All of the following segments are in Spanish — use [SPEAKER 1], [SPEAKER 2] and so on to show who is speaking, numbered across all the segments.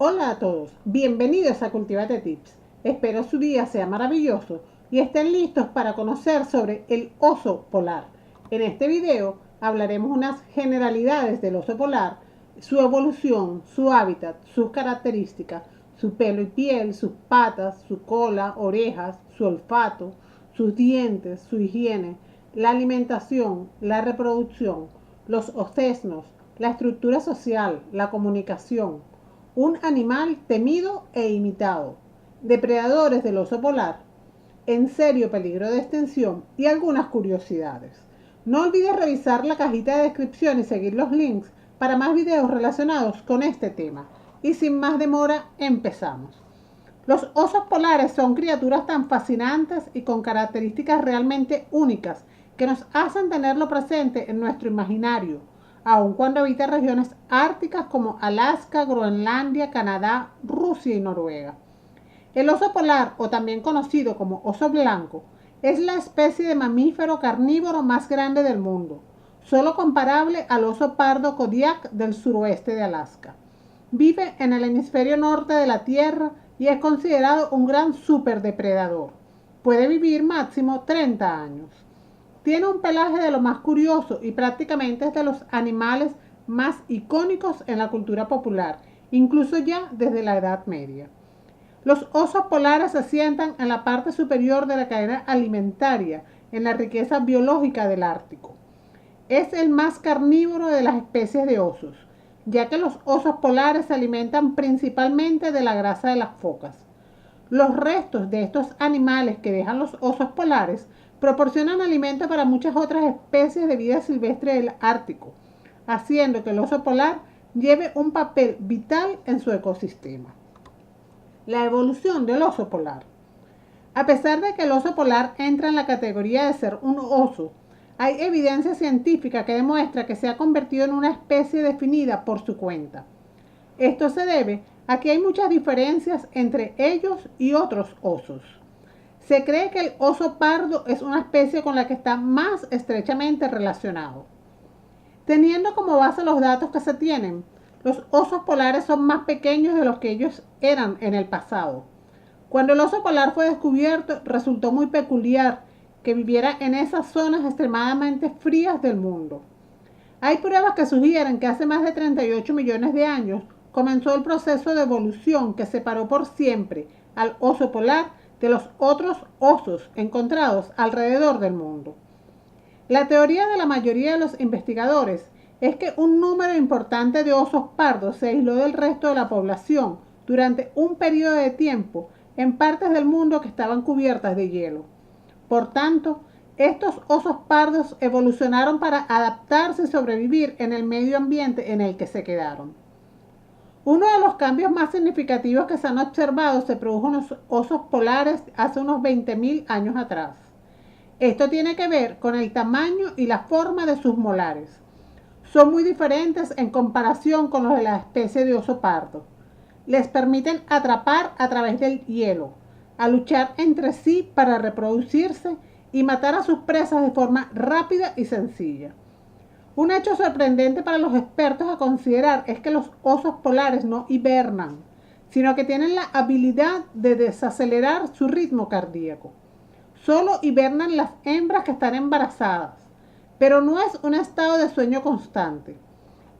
[SPEAKER 1] Hola a todos, bienvenidos a Cultivate Tips. Espero su día sea maravilloso y estén listos para conocer sobre el oso polar. En este video hablaremos unas generalidades del oso polar, su evolución, su hábitat, sus características, su pelo y piel, sus patas, su cola, orejas, su olfato, sus dientes, su higiene, la alimentación, la reproducción, los ocesnos, la estructura social, la comunicación. Un animal temido e imitado, depredadores del oso polar, en serio peligro de extinción y algunas curiosidades. No olvides revisar la cajita de descripción y seguir los links para más videos relacionados con este tema. Y sin más demora, empezamos. Los osos polares son criaturas tan fascinantes y con características realmente únicas que nos hacen tenerlo presente en nuestro imaginario, aun cuando habita regiones árticas como Alaska, Groenlandia, Canadá, Rusia y Noruega. El oso polar, o también conocido como oso blanco, es la especie de mamífero carnívoro más grande del mundo, solo comparable al oso pardo Kodiak del suroeste de Alaska. Vive en el hemisferio norte de la Tierra y es considerado un gran superdepredador. Puede vivir máximo 30 años. Tiene un pelaje de lo más curioso y prácticamente es de los animales más icónicos en la cultura popular, incluso ya desde la Edad Media. Los osos polares se asientan en la parte superior de la cadena alimentaria, en la riqueza biológica del Ártico. Es el más carnívoro de las especies de osos, ya que los osos polares se alimentan principalmente de la grasa de las focas. Los restos de estos animales que dejan los osos polares proporcionan alimento para muchas otras especies de vida silvestre del Ártico, haciendo que el oso polar lleve un papel vital en su ecosistema. La evolución del oso polar. A pesar de que el oso polar entra en la categoría de ser un oso, hay evidencia científica que demuestra que se ha convertido en una especie definida por su cuenta. Esto se debe a que hay muchas diferencias entre ellos y otros osos. Se cree que el oso pardo es una especie con la que está más estrechamente relacionado. Teniendo como base los datos que se tienen, los osos polares son más pequeños de los que ellos eran en el pasado. Cuando el oso polar fue descubierto, resultó muy peculiar que viviera en esas zonas extremadamente frías del mundo. Hay pruebas que sugieren que hace más de 38 millones de años comenzó el proceso de evolución que separó por siempre al oso polar de los otros osos encontrados alrededor del mundo. La teoría de la mayoría de los investigadores es que un número importante de osos pardos se aisló del resto de la población durante un periodo de tiempo en partes del mundo que estaban cubiertas de hielo. Por tanto, estos osos pardos evolucionaron para adaptarse y sobrevivir en el medio ambiente en el que se quedaron. Uno de los cambios más significativos que se han observado se produjo en los osos polares hace unos 20.000 años atrás. Esto tiene que ver con el tamaño y la forma de sus molares. Son muy diferentes en comparación con los de la especie de oso pardo. Les permiten atrapar a través del hielo, a luchar entre sí para reproducirse y matar a sus presas de forma rápida y sencilla. Un hecho sorprendente para los expertos a considerar es que los osos polares no hibernan, sino que tienen la habilidad de desacelerar su ritmo cardíaco. Solo hibernan las hembras que están embarazadas, pero no es un estado de sueño constante.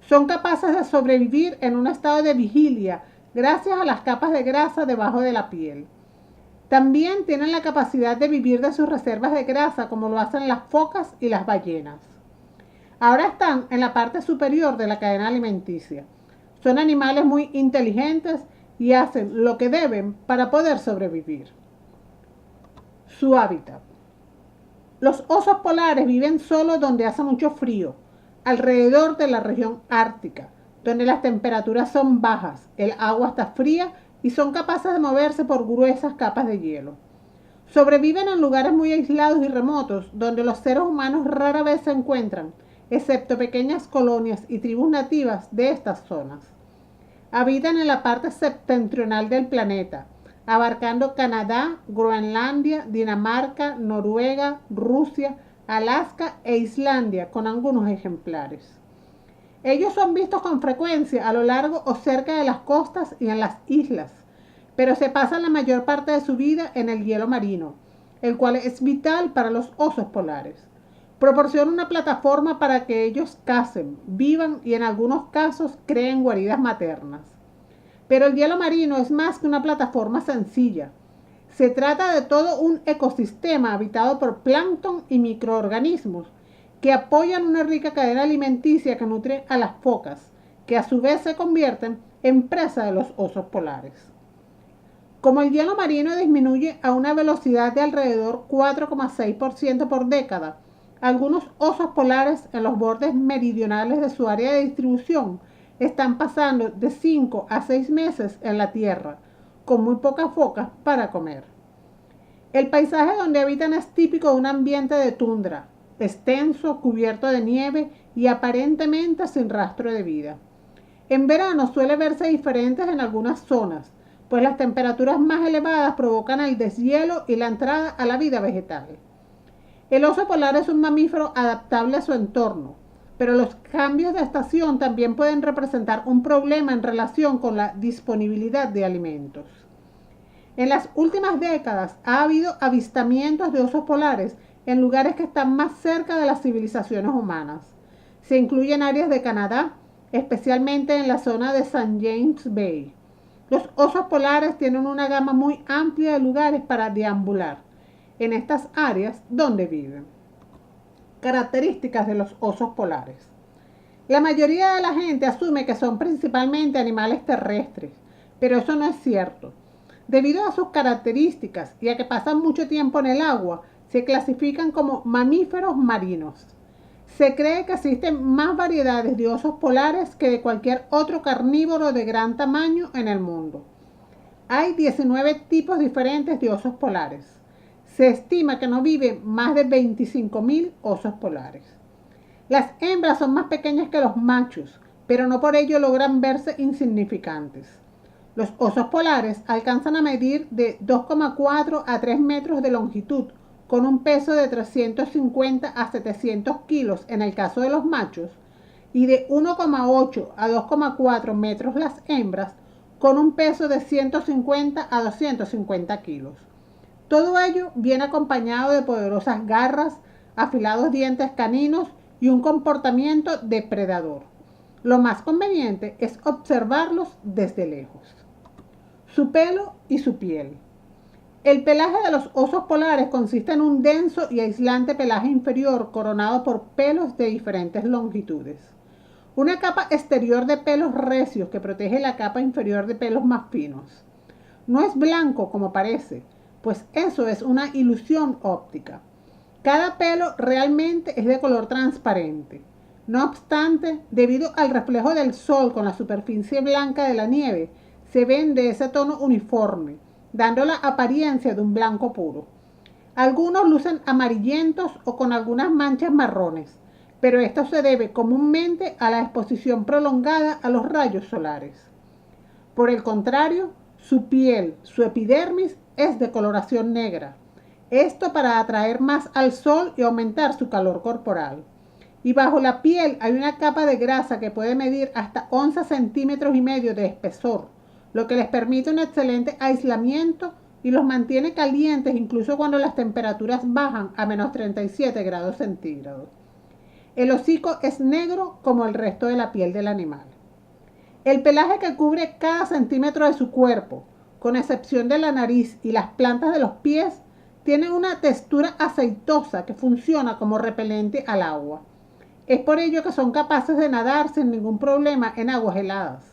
[SPEAKER 1] Son capaces de sobrevivir en un estado de vigilia gracias a las capas de grasa debajo de la piel. También tienen la capacidad de vivir de sus reservas de grasa como lo hacen las focas y las ballenas. Ahora están en la parte superior de la cadena alimenticia. Son animales muy inteligentes y hacen lo que deben para poder sobrevivir. Su hábitat. Los osos polares viven solo donde hace mucho frío, alrededor de la región ártica, donde las temperaturas son bajas, el agua está fría y son capaces de moverse por gruesas capas de hielo. Sobreviven en lugares muy aislados y remotos, donde los seres humanos rara vez se encuentran, excepto pequeñas colonias y tribus nativas de estas zonas. Habitan en la parte septentrional del planeta, abarcando Canadá, Groenlandia, Dinamarca, Noruega, Rusia, Alaska e Islandia, con algunos ejemplares. Ellos son vistos con frecuencia a lo largo o cerca de las costas y en las islas, pero se pasan la mayor parte de su vida en el hielo marino, el cual es vital para los osos polares. Proporciona una plataforma para que ellos cacen, vivan y en algunos casos creen guaridas maternas. Pero el hielo marino es más que una plataforma sencilla. Se trata de todo un ecosistema habitado por plancton y microorganismos que apoyan una rica cadena alimenticia que nutre a las focas, que a su vez se convierten en presa de los osos polares. Como el hielo marino disminuye a una velocidad de alrededor 4,6% por década, algunos osos polares en los bordes meridionales de su área de distribución están pasando de 5 a 6 meses en la Tierra, con muy pocas focas para comer. El paisaje donde habitan es típico de un ambiente de tundra, extenso, cubierto de nieve y aparentemente sin rastro de vida. En verano suele verse diferentes en algunas zonas, pues las temperaturas más elevadas provocan el deshielo y la entrada a la vida vegetal. El oso polar es un mamífero adaptable a su entorno, pero los cambios de estación también pueden representar un problema en relación con la disponibilidad de alimentos. En las últimas décadas ha habido avistamientos de osos polares en lugares que están más cerca de las civilizaciones humanas. Se incluyen áreas de Canadá, especialmente en la zona de St. James Bay. Los osos polares tienen una gama muy amplia de lugares para deambular en estas áreas donde viven. Características de los osos polares. La mayoría de la gente asume que son principalmente animales terrestres, pero eso no es cierto. Debido a sus características y a que pasan mucho tiempo en el agua, se clasifican como mamíferos marinos. Se cree que existen más variedades de osos polares que de cualquier otro carnívoro de gran tamaño en el mundo. Hay 19 tipos diferentes de osos polares. Se estima que no viven más de 25.000 osos polares. Las hembras son más pequeñas que los machos, pero no por ello logran verse insignificantes. Los osos polares alcanzan a medir de 2,4 a 3 metros de longitud, con un peso de 350 a 700 kilos en el caso de los machos, y de 1,8 a 2,4 metros las hembras, con un peso de 150 a 250 kilos. Todo ello viene acompañado de poderosas garras, afilados dientes caninos y un comportamiento depredador. Lo más conveniente es observarlos desde lejos. Su pelo y su piel. El pelaje de los osos polares consiste en un denso y aislante pelaje inferior coronado por pelos de diferentes longitudes. Una capa exterior de pelos recios que protege la capa inferior de pelos más finos. No es blanco como parece, pues eso es una ilusión óptica. Cada pelo realmente es de color transparente. No obstante, debido al reflejo del sol con la superficie blanca de la nieve, se ven de ese tono uniforme, dando la apariencia de un blanco puro. Algunos lucen amarillentos o con algunas manchas marrones, pero esto se debe comúnmente a la exposición prolongada a los rayos solares. Por el contrario, su piel, su epidermis, es de coloración negra. Esto para atraer más al sol y aumentar su calor corporal. Y bajo la piel hay una capa de grasa que puede medir hasta 11 centímetros y medio de espesor, lo que les permite un excelente aislamiento y los mantiene calientes incluso cuando las temperaturas bajan a menos 37 grados centígrados. El hocico es negro como el resto de la piel del animal. El pelaje que cubre cada centímetro de su cuerpo, con excepción de la nariz y las plantas de los pies, tiene una textura aceitosa que funciona como repelente al agua. Es por ello que son capaces de nadar sin ningún problema en aguas heladas.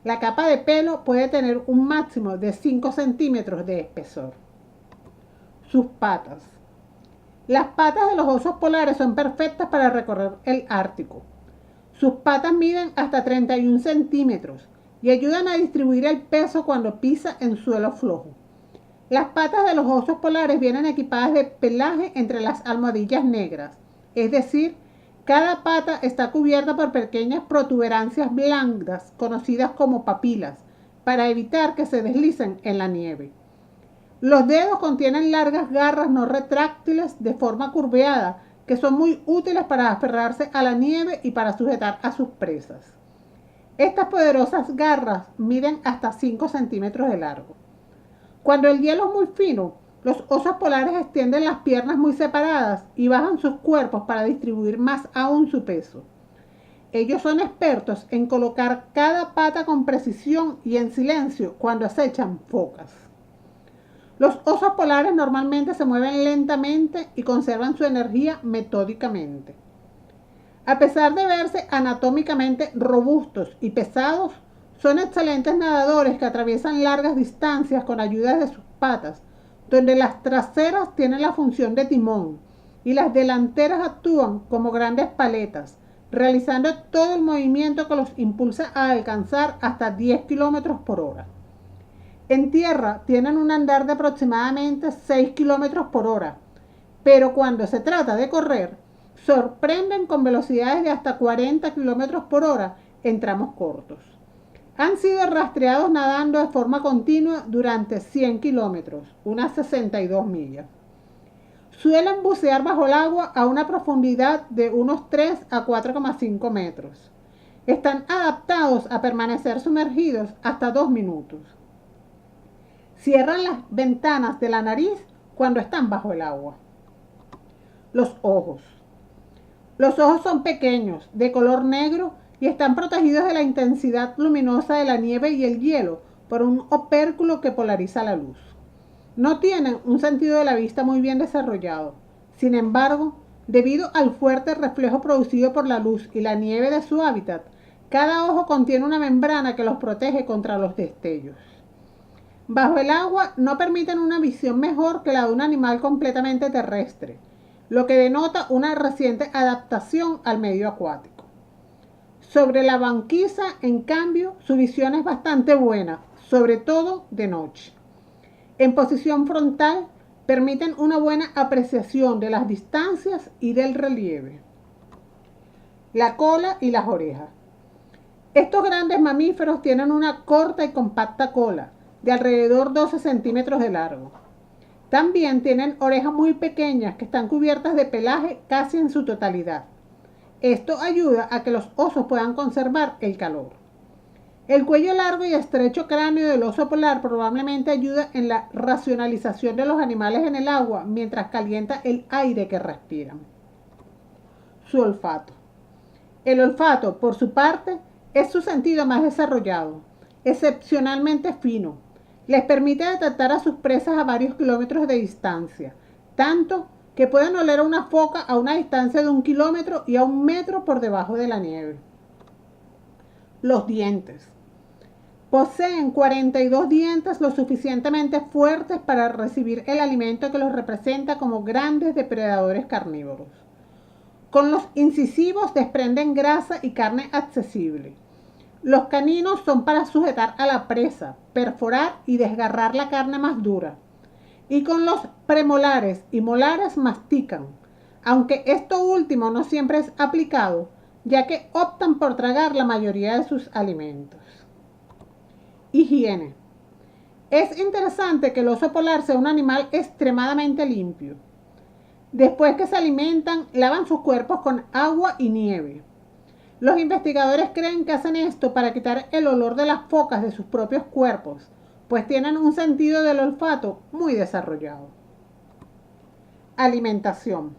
[SPEAKER 1] La capa de pelo puede tener un máximo de 5 centímetros de espesor. Sus patas. Las patas de los osos polares son perfectas para recorrer el Ártico. Sus patas miden hasta 31 centímetros y ayudan a distribuir el peso cuando pisa en suelo flojo. Las patas de los osos polares vienen equipadas de pelaje entre las almohadillas negras, es decir, cada pata está cubierta por pequeñas protuberancias blandas conocidas como papilas, para evitar que se deslicen en la nieve. Los dedos contienen largas garras no retráctiles de forma curveada que son muy útiles para aferrarse a la nieve y para sujetar a sus presas. Estas poderosas garras miden hasta 5 centímetros de largo. Cuando el hielo es muy fino, los osos polares extienden las piernas muy separadas y bajan sus cuerpos para distribuir más aún su peso. Ellos son expertos en colocar cada pata con precisión y en silencio cuando acechan focas. Los osos polares normalmente se mueven lentamente y conservan su energía metódicamente. A pesar de verse anatómicamente robustos y pesados, son excelentes nadadores que atraviesan largas distancias con ayuda de sus patas, donde las traseras tienen la función de timón y las delanteras actúan como grandes paletas, realizando todo el movimiento que los impulsa a alcanzar hasta 10 kilómetros por hora. En tierra tienen un andar de aproximadamente 6 kilómetros por hora, pero cuando se trata de correr, sorprenden con velocidades de hasta 40 kilómetros por hora en tramos cortos. Han sido rastreados nadando de forma continua durante 100 kilómetros, unas 62 millas. Suelen bucear bajo el agua a una profundidad de unos 3 a 4,5 metros. Están adaptados a permanecer sumergidos hasta 2 minutos. Cierran las ventanas de la nariz cuando están bajo el agua. Los ojos. Los ojos son pequeños, de color negro y están protegidos de la intensidad luminosa de la nieve y el hielo por un opérculo que polariza la luz. No tienen un sentido de la vista muy bien desarrollado. Sin embargo, debido al fuerte reflejo producido por la luz y la nieve de su hábitat, cada ojo contiene una membrana que los protege contra los destellos. Bajo el agua no permiten una visión mejor que la de un animal completamente terrestre, lo que denota una reciente adaptación al medio acuático. Sobre la banquisa, en cambio, su visión es bastante buena, sobre todo de noche. En posición frontal, permiten una buena apreciación de las distancias y del relieve. La cola y las orejas. Estos grandes mamíferos tienen una corta y compacta cola, de alrededor 12 centímetros de largo. También tienen orejas muy pequeñas que están cubiertas de pelaje casi en su totalidad. Esto ayuda a que los osos puedan conservar el calor. El cuello largo y estrecho cráneo del oso polar probablemente ayuda en la racionalización de los animales en el agua mientras calienta el aire que respiran. Su olfato. El olfato, por su parte, es su sentido más desarrollado, excepcionalmente fino. Les permite detectar a sus presas a varios kilómetros de distancia, tanto que pueden oler a una foca a una distancia de 1 kilómetro y a 1 metro por debajo de la nieve. Los dientes. Poseen 42 dientes lo suficientemente fuertes para recibir el alimento que los representa como grandes depredadores carnívoros. Con los incisivos desprenden grasa y carne accesible. Los caninos son para sujetar a la presa, perforar y desgarrar la carne más dura. Y con los premolares y molares mastican, aunque esto último no siempre es aplicado, ya que optan por tragar la mayoría de sus alimentos. Higiene. Es interesante que el oso polar sea un animal extremadamente limpio. Después que se alimentan, lavan sus cuerpos con agua y nieve. Los investigadores creen que hacen esto para quitar el olor de las focas de sus propios cuerpos, pues tienen un sentido del olfato muy desarrollado. Alimentación.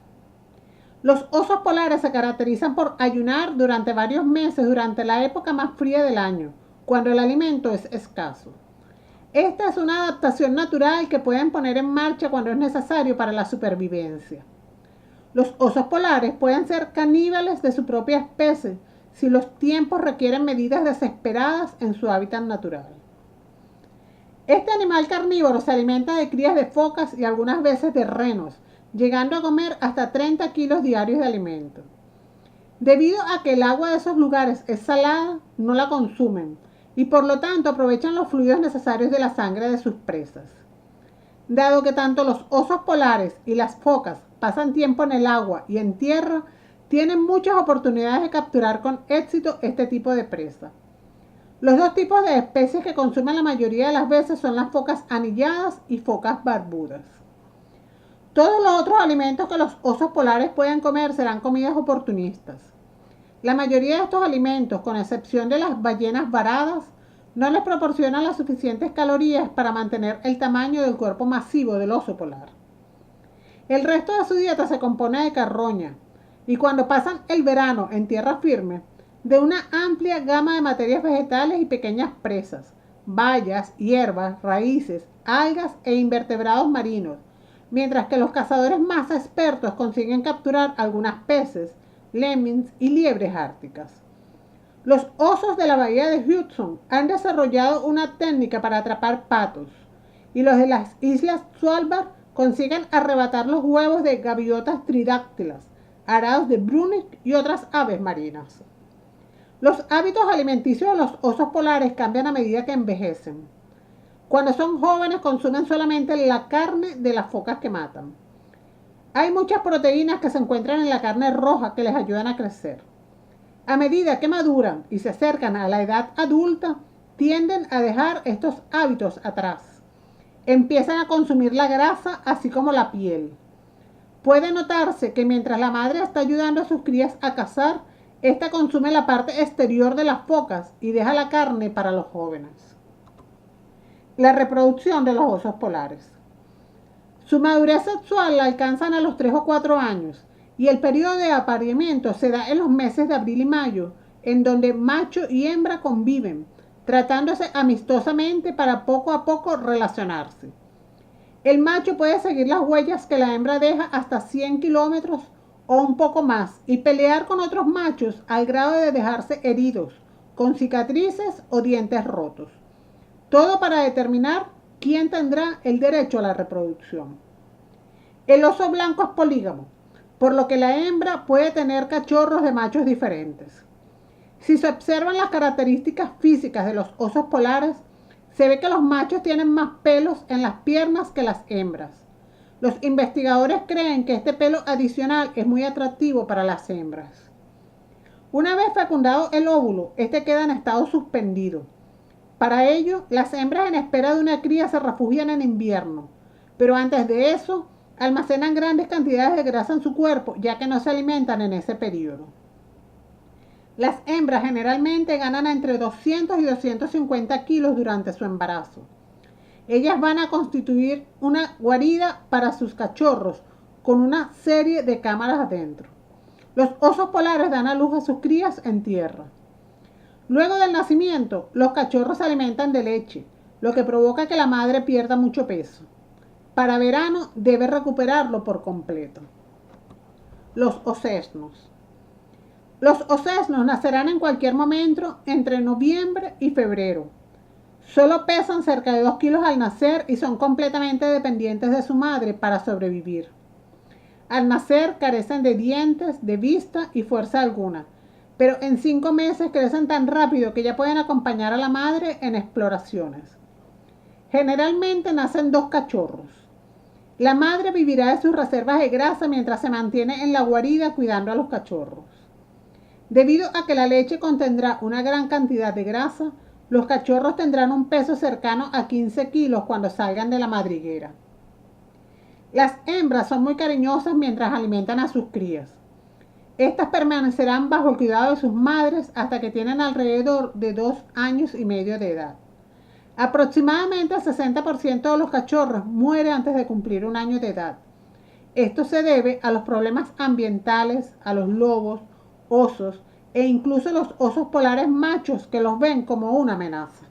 [SPEAKER 1] Los osos polares se caracterizan por ayunar durante varios meses durante la época más fría del año, cuando el alimento es escaso. Esta es una adaptación natural que pueden poner en marcha cuando es necesario para la supervivencia. Los osos polares pueden ser caníbales de su propia especie si los tiempos requieren medidas desesperadas en su hábitat natural. Este animal carnívoro se alimenta de crías de focas y algunas veces de renos, llegando a comer hasta 30 kilos diarios de alimento. Debido a que el agua de esos lugares es salada, no la consumen y por lo tanto aprovechan los fluidos necesarios de la sangre de sus presas. Dado que tanto los osos polares y las focas pasan tiempo en el agua y en tierra, tienen muchas oportunidades de capturar con éxito este tipo de presa. Los dos tipos de especies que consumen la mayoría de las veces son las focas anilladas y focas barbudas. Todos los otros alimentos que los osos polares pueden comer serán comidas oportunistas. La mayoría de estos alimentos, con excepción de las ballenas varadas, no les proporcionan las suficientes calorías para mantener el tamaño del cuerpo masivo del oso polar. El resto de su dieta se compone de carroña, y cuando pasan el verano en tierra firme, de una amplia gama de materias vegetales y pequeñas presas, bayas, hierbas, raíces, algas e invertebrados marinos, mientras que los cazadores más expertos consiguen capturar algunas peces, lemmings y liebres árticas. Los osos de la bahía de Hudson han desarrollado una técnica para atrapar patos, y los de las islas Svalbard consiguen arrebatar los huevos de gaviotas tridáctilas, arados de brunick y otras aves marinas. Los hábitos alimenticios de los osos polares cambian a medida que envejecen. Cuando son jóvenes consumen solamente la carne de las focas que matan. Hay muchas proteínas que se encuentran en la carne roja que les ayudan a crecer. A medida que maduran y se acercan a la edad adulta, tienden a dejar estos hábitos atrás. Empiezan a consumir la grasa así como la piel. Puede notarse que mientras la madre está ayudando a sus crías a cazar, ésta consume la parte exterior de las focas y deja la carne para los jóvenes. La reproducción de los osos polares. Su madurez sexual la alcanzan a los 3 o 4 años y el periodo de apareamiento se da en los meses de abril y mayo, en donde macho y hembra conviven, tratándose amistosamente para poco a poco relacionarse. El macho puede seguir las huellas que la hembra deja hasta 100 kilómetros o un poco más y pelear con otros machos al grado de dejarse heridos, con cicatrices o dientes rotos. Todo para determinar quién tendrá el derecho a la reproducción. El oso blanco es polígamo, por lo que la hembra puede tener cachorros de machos diferentes. Si se observan las características físicas de los osos polares, se ve que los machos tienen más pelos en las piernas que las hembras. Los investigadores creen que este pelo adicional es muy atractivo para las hembras. Una vez fecundado el óvulo, este queda en estado suspendido. Para ello, las hembras en espera de una cría se refugian en invierno, pero antes de eso, almacenan grandes cantidades de grasa en su cuerpo, ya que no se alimentan en ese periodo. Las hembras generalmente ganan entre 200 y 250 kilos durante su embarazo. Ellas van a constituir una guarida para sus cachorros con una serie de cámaras adentro. Los osos polares dan a luz a sus crías en tierra. Luego del nacimiento, los cachorros se alimentan de leche, lo que provoca que la madre pierda mucho peso. Para verano debe recuperarlo por completo. Los osesnos. Los osesnos nacerán en cualquier momento entre noviembre y febrero. Solo pesan cerca de 2 kilos al nacer y son completamente dependientes de su madre para sobrevivir. Al nacer carecen de dientes, de vista y fuerza alguna, pero en 5 meses crecen tan rápido que ya pueden acompañar a la madre en exploraciones. Generalmente nacen 2 cachorros. La madre vivirá de sus reservas de grasa mientras se mantiene en la guarida cuidando a los cachorros. Debido a que la leche contendrá una gran cantidad de grasa, los cachorros tendrán un peso cercano a 15 kilos cuando salgan de la madriguera. Las hembras son muy cariñosas mientras alimentan a sus crías. Estas permanecerán bajo el cuidado de sus madres hasta que tienen alrededor de 2 años y medio de edad. Aproximadamente el 60% de los cachorros muere antes de cumplir 1 año de edad. Esto se debe a los problemas ambientales, a los lobos, osos e incluso los osos polares machos que los ven como una amenaza.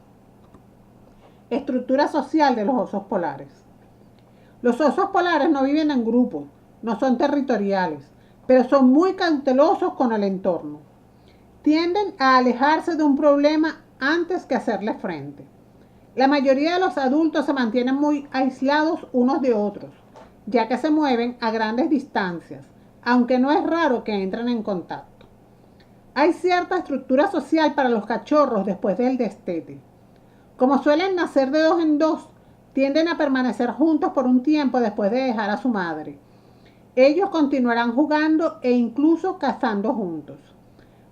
[SPEAKER 1] Estructura social de los osos polares. Los osos polares no viven en grupos, no son territoriales, pero son muy cautelosos con el entorno. Tienden a alejarse de un problema antes que hacerle frente. La mayoría de los adultos se mantienen muy aislados unos de otros, ya que se mueven a grandes distancias, aunque no es raro que entren en contacto. Hay cierta estructura social para los cachorros después del destete. Como suelen nacer de 2 en 2, tienden a permanecer juntos por un tiempo después de dejar a su madre. Ellos continuarán jugando e incluso cazando juntos.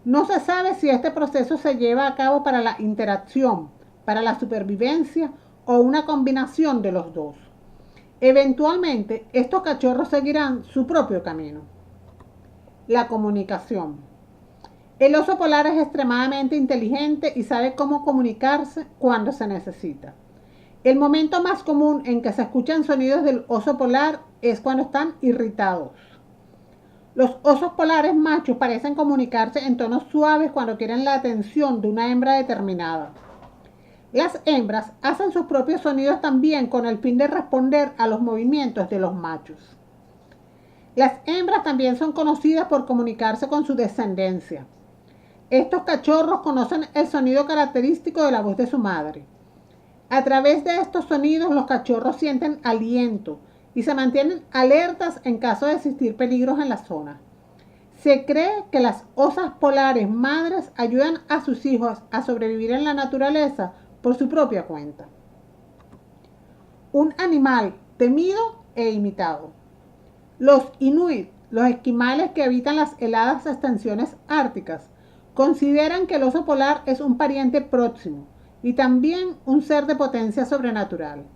[SPEAKER 1] No se sabe si este proceso se lleva a cabo para la interacción, para la supervivencia o una combinación de los dos. Eventualmente, estos cachorros seguirán su propio camino. La comunicación. El oso polar es extremadamente inteligente y sabe cómo comunicarse cuando se necesita. El momento más común en que se escuchan sonidos del oso polar es cuando están irritados. Los osos polares machos parecen comunicarse en tonos suaves cuando quieren la atención de una hembra determinada. Las hembras hacen sus propios sonidos también con el fin de responder a los movimientos de los machos. Las hembras también son conocidas por comunicarse con su descendencia. Estos cachorros conocen el sonido característico de la voz de su madre. A través de estos sonidos los cachorros sienten aliento y se mantienen alertas en caso de existir peligros en la zona. Se cree que las osas polares madres ayudan a sus hijos a sobrevivir en la naturaleza por su propia cuenta. Un animal temido e imitado. Los inuit, los esquimales que habitan las heladas extensiones árticas, consideran que el oso polar es un pariente próximo y también un ser de potencia sobrenatural.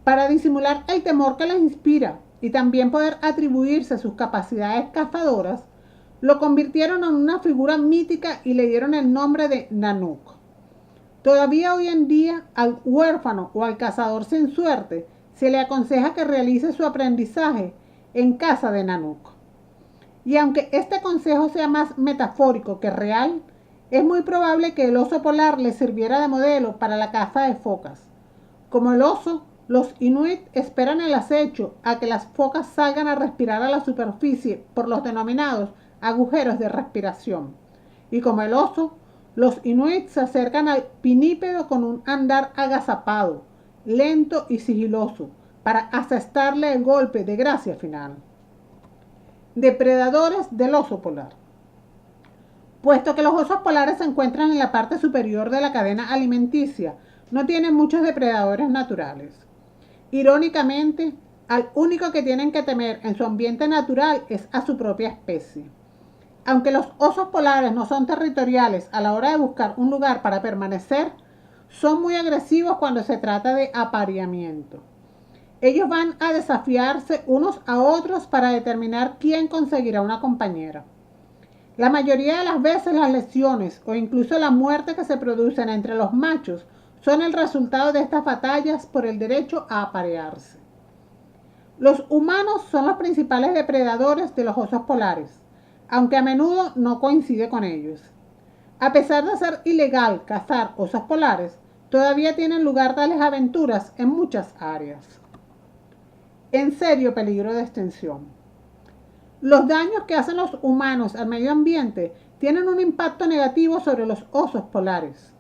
[SPEAKER 1] Para disimular el temor que les inspira y también poder atribuirse sus capacidades cazadoras, lo convirtieron en una figura mítica y le dieron el nombre de Nanook. Todavía hoy en día, al huérfano o al cazador sin suerte se le aconseja que realice su aprendizaje en casa de Nanook. Y aunque este consejo sea más metafórico que real, es muy probable que el oso polar le sirviera de modelo para la caza de focas. Como el oso, los inuit esperan el acecho a que las focas salgan a respirar a la superficie por los denominados agujeros de respiración. Y como el oso, los inuit se acercan al pinípedo con un andar agazapado, lento y sigiloso, para asestarle el golpe de gracia final. Depredadores del oso polar. Puesto que los osos polares se encuentran en la parte superior de la cadena alimenticia, no tienen muchos depredadores naturales. Irónicamente, al único que tienen que temer en su ambiente natural es a su propia especie. Aunque los osos polares no son territoriales a la hora de buscar un lugar para permanecer, son muy agresivos cuando se trata de apareamiento. Ellos van a desafiarse unos a otros para determinar quién conseguirá una compañera. La mayoría de las veces las lesiones o incluso la muerte que se producen entre los machos son el resultado de estas batallas por el derecho a aparearse. Los humanos son los principales depredadores de los osos polares, aunque a menudo no coincide con ellos. A pesar de ser ilegal cazar osos polares, todavía tienen lugar tales aventuras en muchas áreas. En serio peligro de extinción. Los daños que hacen los humanos al medio ambiente tienen un impacto negativo sobre los osos polares.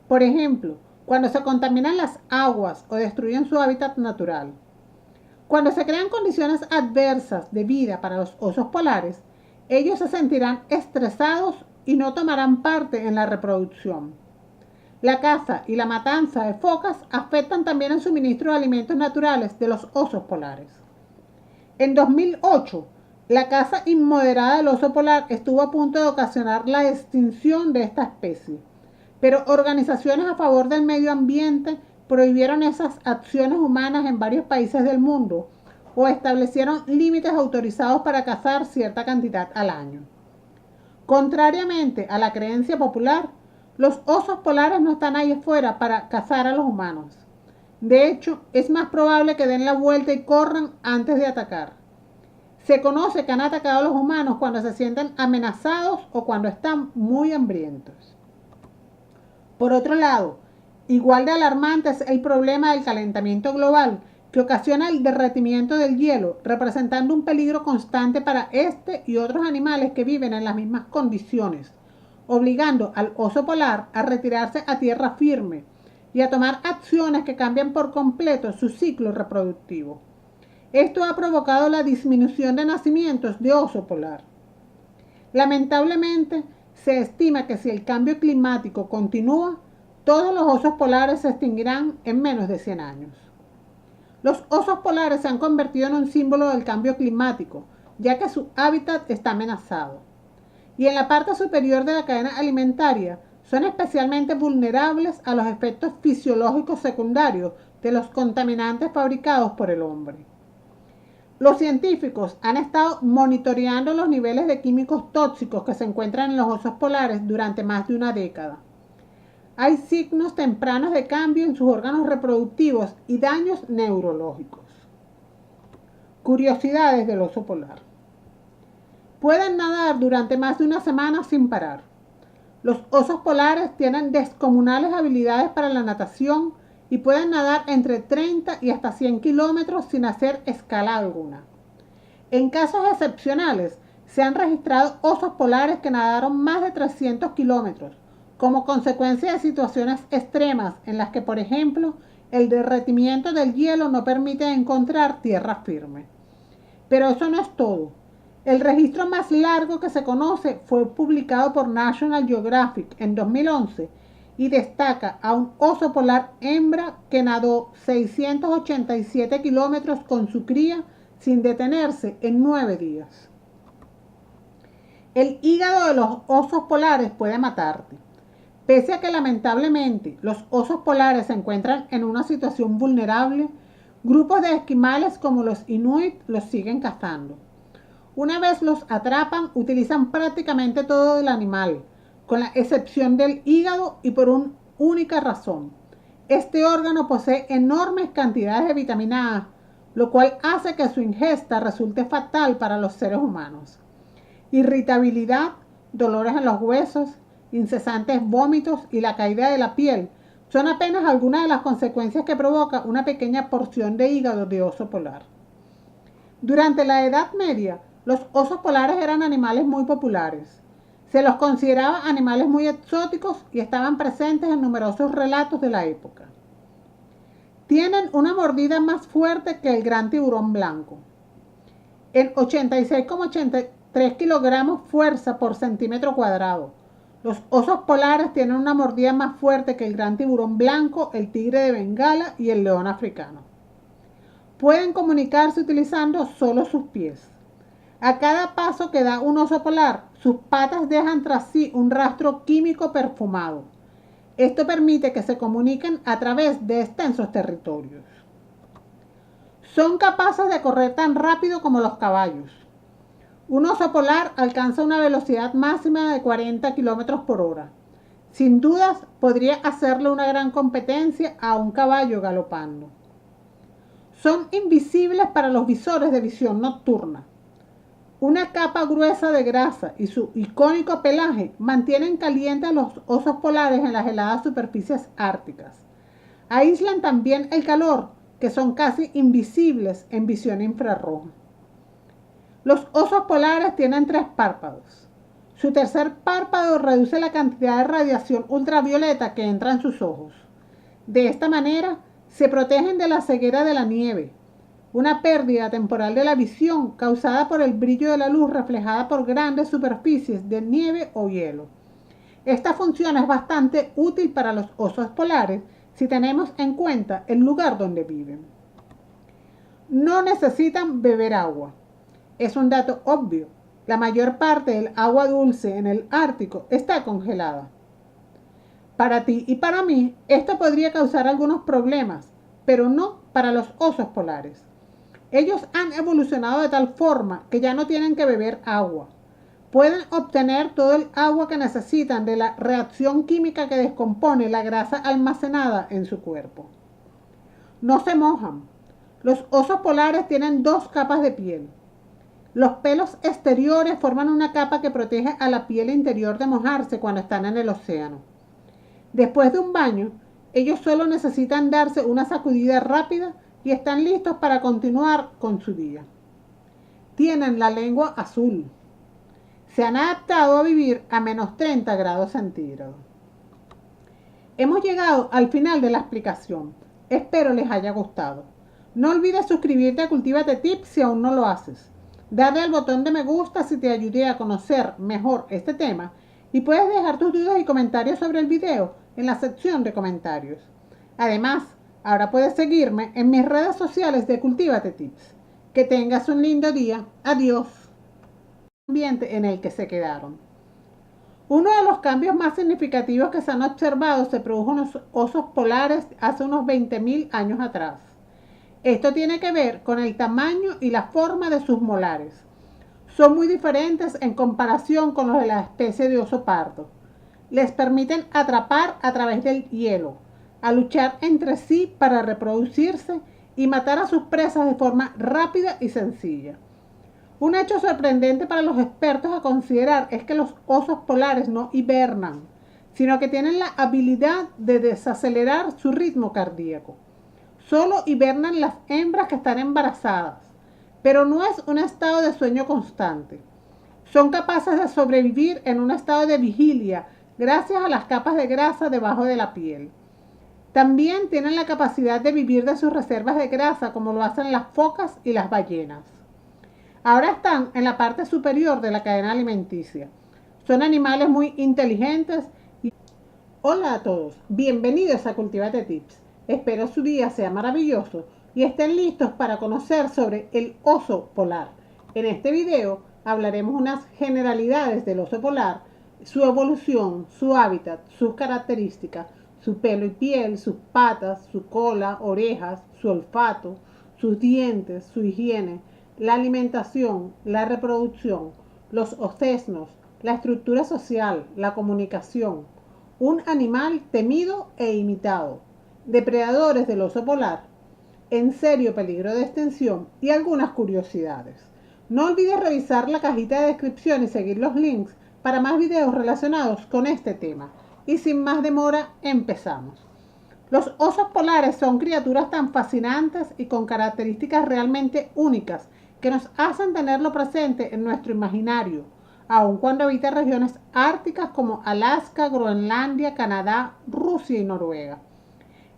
[SPEAKER 1] Por ejemplo, cuando se contaminan las aguas o destruyen su hábitat natural. Cuando se crean condiciones adversas de vida para los osos polares, ellos se sentirán estresados y no tomarán parte en la reproducción. La caza y la matanza de focas afectan también el suministro de alimentos naturales de los osos polares. En 2008, la caza inmoderada del oso polar estuvo a punto de ocasionar la extinción de esta especie, pero organizaciones a favor del medio ambiente prohibieron esas acciones humanas en varios países del mundo o establecieron límites autorizados para cazar cierta cantidad al año. Contrariamente a la creencia popular, los osos polares no están ahí afuera para cazar a los humanos. De hecho, es más probable que den la vuelta y corran antes de atacar. Se conoce que han atacado a los humanos cuando se sienten amenazados o cuando están muy hambrientos. Por otro lado, igual de alarmante es el problema del calentamiento global, que ocasiona el derretimiento del hielo, representando un peligro constante para este y otros animales que viven en las mismas condiciones, obligando al oso polar a retirarse a tierra firme y a tomar acciones que cambian por completo su ciclo reproductivo. Esto ha provocado la disminución de nacimientos de oso polar. Lamentablemente, se estima que si el cambio climático continúa, todos los osos polares se extinguirán en menos de 100 años. Los osos polares se han convertido en un símbolo del cambio climático, ya que su hábitat está amenazado. Y en la parte superior de la cadena alimentaria, son especialmente vulnerables a los efectos fisiológicos secundarios de los contaminantes fabricados por el hombre. Los científicos han estado monitoreando los niveles de químicos tóxicos que se encuentran en los osos polares durante más de una década. Hay signos tempranos de cambio en sus órganos reproductivos y daños neurológicos. Curiosidades del oso polar. Pueden nadar durante más de una semana sin parar. Los osos polares tienen descomunales habilidades para la natación y pueden nadar entre 30 y hasta 100 kilómetros sin hacer escala alguna. En casos excepcionales, se han registrado osos polares que nadaron más de 300 kilómetros, como consecuencia de situaciones extremas en las que, por ejemplo, el derretimiento del hielo no permite encontrar tierra firme. Pero eso no es todo. El registro más largo que se conoce fue publicado por National Geographic en 2011 y destaca a un oso polar hembra que nadó 687 kilómetros con su cría sin detenerse en 9 días. El hígado de los osos polares puede matarte. Pese a que lamentablemente los osos polares se encuentran en una situación vulnerable, grupos de esquimales como los inuit los siguen cazando. Una vez los atrapan, utilizan prácticamente todo el animal, con la excepción del hígado y por una única razón. Este órgano posee enormes cantidades de vitamina A, lo cual hace que su ingesta resulte fatal para los seres humanos. Irritabilidad, dolores en los huesos, incesantes vómitos y la caída de la piel son apenas algunas de las consecuencias que provoca una pequeña porción de hígado de oso polar. Durante la Edad Media, los osos polares eran animales muy populares. Se los consideraba animales muy exóticos y estaban presentes en numerosos relatos de la época. Tienen una mordida más fuerte que el gran tiburón blanco. En 86,83 kilogramos fuerza por centímetro cuadrado. Los osos polares tienen una mordida más fuerte que el gran tiburón blanco, el tigre de Bengala y el león africano. Pueden comunicarse utilizando solo sus pies. A cada paso que da un oso polar, sus patas dejan tras sí un rastro químico perfumado. Esto permite que se comuniquen a través de extensos territorios. Son capaces de correr tan rápido como los caballos. Un oso polar alcanza una velocidad máxima de 40 km por hora. Sin dudas, podría hacerle una gran competencia a un caballo galopando. Son invisibles para los visores de visión nocturna. Una capa gruesa de grasa y su icónico pelaje mantienen calientes a los osos polares en las heladas superficies árticas. Aíslan también el calor, que son casi invisibles en visión infrarroja. Los osos polares tienen 3 párpados. Su tercer párpado reduce la cantidad de radiación ultravioleta que entra en sus ojos. De esta manera, se protegen de la ceguera de la nieve, una pérdida temporal de la visión causada por el brillo de la luz reflejada por grandes superficies de nieve o hielo. Esta función es bastante útil para los osos polares si tenemos en cuenta el lugar donde viven. No necesitan beber agua. Es un dato obvio. La mayor parte del agua dulce en el Ártico está congelada. Para ti y para mí, esto podría causar algunos problemas, pero no para los osos polares. Ellos han evolucionado de tal forma que ya no tienen que beber agua. Pueden obtener todo el agua que necesitan de la reacción química que descompone la grasa almacenada en su cuerpo. No se mojan. Los osos polares tienen 2 capas de piel. Los pelos exteriores forman una capa que protege a la piel interior de mojarse cuando están en el océano. Después de un baño, ellos solo necesitan darse una sacudida rápida y están listos para continuar con su día. Tienen la lengua azul. Se han adaptado a vivir a menos 30 grados centígrados. Hemos llegado al final de la explicación. Espero les haya gustado. No olvides suscribirte a Cultívate Tips si aún no lo haces. Darle al botón de me gusta si te ayudé a conocer mejor este tema y puedes dejar tus dudas y comentarios sobre el video en la sección de comentarios. Además, ahora puedes seguirme en mis redes sociales de Cultívate Tips. Que tengas un lindo día. Adiós. Ambiente en el que se quedaron. Uno de los cambios más significativos que se han observado se produjo en los osos polares hace unos 20.000 años atrás. Esto tiene que ver con el tamaño y la forma de sus molares. Son muy diferentes en comparación con los de la especie de oso pardo. Les permiten atrapar a través del hielo, a luchar entre sí para reproducirse y matar a sus presas de forma rápida y sencilla. Un hecho sorprendente para los expertos a considerar es que los osos polares no hibernan, sino que tienen la habilidad de desacelerar su ritmo cardíaco. Solo hibernan las hembras que están embarazadas, pero no es un estado de sueño constante. Son capaces de sobrevivir en un estado de vigilia gracias a las capas de grasa debajo de la piel. También tienen la capacidad de vivir de sus reservas de grasa como lo hacen las focas y las ballenas. Ahora están en la parte superior de la cadena alimenticia. Son animales muy inteligentes. Hola a todos, bienvenidos a Cultivate Tips. Espero su día sea maravilloso y estén listos para conocer sobre el oso polar. En este video hablaremos unas generalidades del oso polar, su evolución, su hábitat, sus características, su pelo y piel, sus patas, su cola, orejas, su olfato, sus dientes, su higiene, la alimentación, la reproducción, los ocesnos, la estructura social, la comunicación. Un animal temido e imitado. Depredadores del oso polar, en serio peligro de extinción y algunas curiosidades. No olvides revisar la cajita de descripción y seguir los links para más videos relacionados con este tema. Y sin más demora, empezamos. Los osos polares son criaturas tan fascinantes y con características realmente únicas que nos hacen tenerlo presente en nuestro imaginario, aun cuando habita regiones árticas como Alaska, Groenlandia, Canadá, Rusia y Noruega.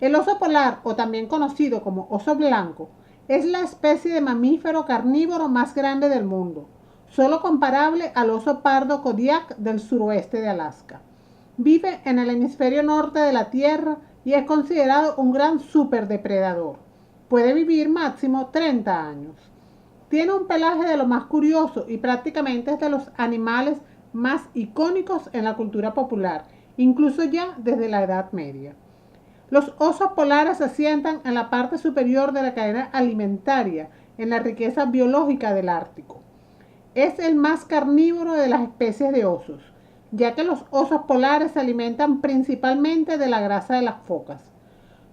[SPEAKER 1] El oso polar, o también conocido como oso blanco, es la especie de mamífero carnívoro más grande del mundo, solo comparable al oso pardo Kodiak del suroeste de Alaska. Vive en el hemisferio norte de la Tierra y es considerado un gran superdepredador. Puede vivir máximo 30 años. Tiene un pelaje de lo más curioso y prácticamente es de los animales más icónicos en la cultura popular, incluso ya desde la Edad Media. Los osos polares se asientan en la parte superior de la cadena alimentaria, en la riqueza biológica del Ártico. Es el más carnívoro de las especies de osos, ya que los osos polares se alimentan principalmente de la grasa de las focas.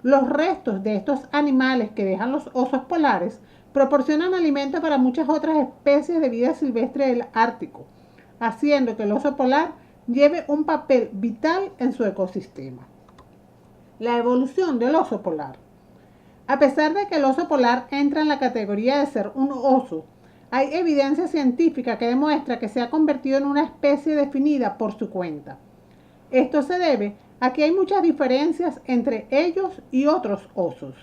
[SPEAKER 1] Los restos de estos animales que dejan los osos polares proporcionan alimento para muchas otras especies de vida silvestre del Ártico, haciendo que el oso polar lleve un papel vital en su ecosistema. La evolución del oso polar. A pesar de que el oso polar entra en la categoría de ser un oso, hay evidencia científica que demuestra que se ha convertido en una especie definida por su cuenta. Esto se debe a que hay muchas diferencias entre ellos y otros osos.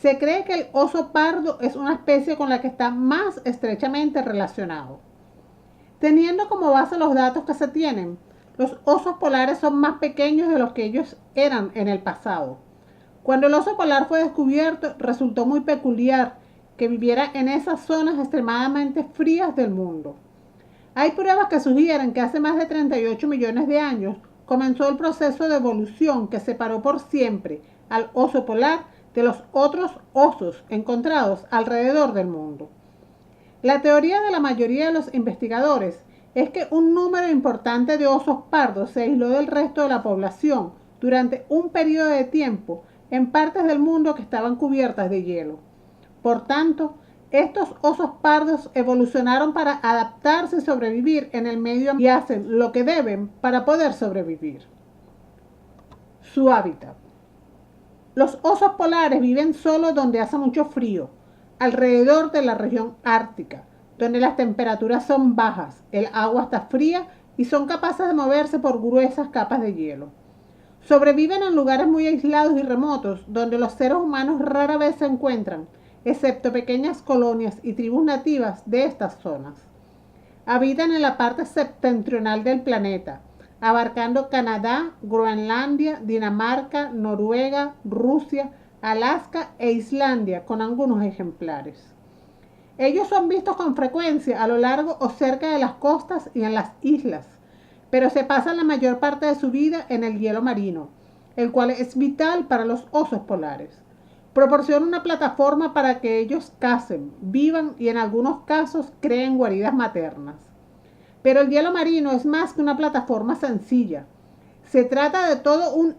[SPEAKER 1] Se cree que el oso pardo es una especie con la que está más estrechamente relacionado. Teniendo como base los datos que se tienen, los osos polares son más pequeños de los que ellos eran en el pasado. Cuando el oso polar fue descubierto, resultó muy peculiar que viviera en esas zonas extremadamente frías del mundo. Hay pruebas que sugieren que hace más de 38 millones de años comenzó el proceso de evolución que separó por siempre al oso polar de los otros osos encontrados alrededor del mundo. La teoría de la mayoría de los investigadores es que un número importante de osos pardos se aisló del resto de la población durante un periodo de tiempo en partes del mundo que estaban cubiertas de hielo. Por tanto, estos osos pardos evolucionaron para adaptarse y sobrevivir en el medio ambiente y hacen lo que deben para poder sobrevivir. Su hábitat. Los osos polares viven solo donde hace mucho frío, alrededor de la región ártica, donde las temperaturas son bajas, el agua está fría y son capaces de moverse por gruesas capas de hielo. Sobreviven en lugares muy aislados y remotos, donde los seres humanos rara vez se encuentran, excepto pequeñas colonias y tribus nativas de estas zonas. Habitan en la parte septentrional del planeta, abarcando Canadá, Groenlandia, Dinamarca, Noruega, Rusia, Alaska e Islandia, con algunos ejemplares. Ellos son vistos con frecuencia a lo largo o cerca de las costas y en las islas, pero se pasan la mayor parte de su vida en el hielo marino, el cual es vital para los osos polares. Proporciona una plataforma para que ellos cacen, vivan y en algunos casos creen guaridas maternas. Pero el hielo marino es más que una plataforma sencilla. Se trata de todo un